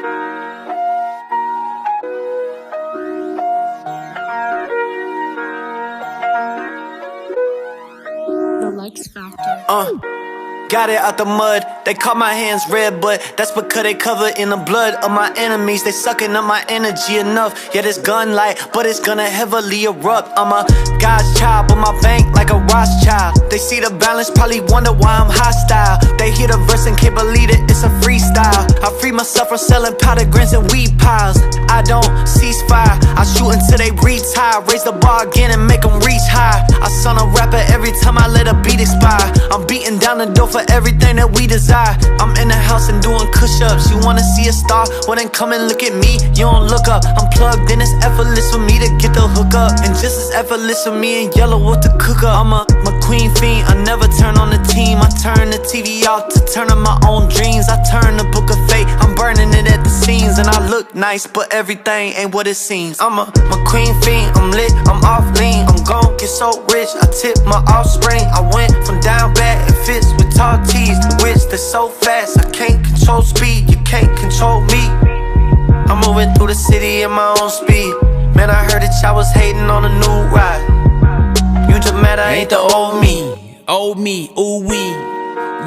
The Likes Factor. Got it out the mud. They call my hands red, but that's because they covered in the blood of my enemies. They sucking up my energy enough. Yeah, this gun light, but it's gonna heavily erupt. I'm a God's child, but my bank like a Rothschild. They see the balance, probably wonder why I'm hostile. They hear the verse and can't believe it, it's a freestyle. I free myself from selling powder grins and weed piles. I don't cease fire, I shoot until they retire. Raise the bar again and make them reach high. I son a rapper every time I let a beat expire. I'm beating down the door for everything that we desire. I'm in the house and doing push-ups. You wanna see a star? Well then come and look at me. You don't look up. I'm plugged in, it's effortless for me to get the hook up. And just as effortless for me and yellow with the cook up. I'm a McQueen fiend, I never turn on the team. I turn the TV off to turn on my own dreams. I turn the book of fate, I'm burning it at the seams. And I look nice, but everything ain't what it seems. I'm a McQueen fiend, I'm lit, I'm off lean. I'm gon' get so rich, I tip my offspring. I went from down bad and fits with tall tees. Which they're so fast, I can't control speed. You can't control me. I'm moving through the city in my own speed. Man, I heard that y'all was hating on a new ride. You just mad I ain't the old me. Old me, ooh wee.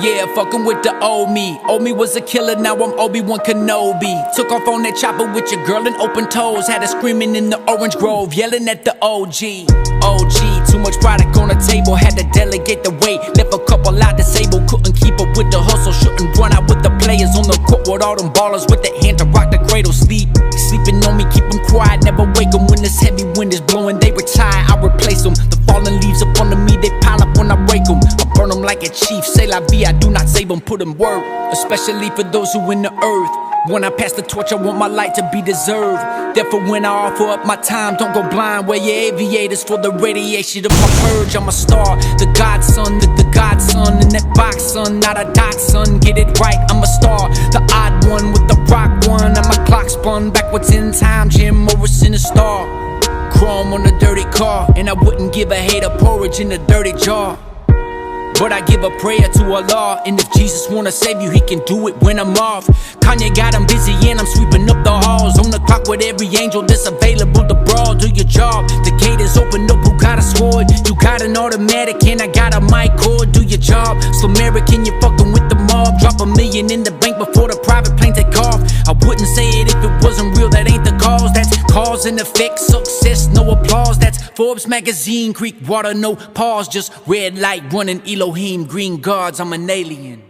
Yeah, fucking with the old me. Old me was a killer, now I'm Obi-Wan Kenobi. Took off on that chopper with your girl in open toes. Had her screaming in the orange grove, yelling at the OG. OG, too much product on the table, had to delegate the weight. Left a couple out disabled, couldn't keep up with the hustle. Shouldn't run out with the players on the court with all them ballers with the hand to rock the cradle. Sleeping on me, keep them quiet, never wake them. When this heavy wind is blowing, they retire, I replace them. The fallen leaves up under me, they pile up when I break them. I burn them like a chief, say la vie, I do not save them, put them word. Especially for those who in the earth. When I pass the torch, I want my light to be deserved. Therefore when I offer up my time, don't go blind. Wear your aviators for the radiation of my purge. I'm a star, the godson, the godson. In that box, son, not a dot, son. Get it right, I'm a star, the odd one with the rock one. And my clock spun backwards in time, Jim Morrison a star. Chrome on a dirty car, and I wouldn't give a hater porridge in a dirty jar. But I give a prayer to Allah, and if Jesus wanna save you, he can do it when I'm off. Kanye got him busy and I'm sweeping up the halls. On the clock with every angel that's available to brawl. Do your job, the gate is open up, who got a sword? You got an automatic and I got a mic cord. Do your job, slow American, you're fucking with the mob. Drop $1 million in the bank before the private plane take off. I wouldn't say it if it wasn't real, that ain't the cause. That's cause and effect, success, no applause. That's Forbes magazine, Creek water, no pause. Just red light running, Elohim, green guards, I'm an alien.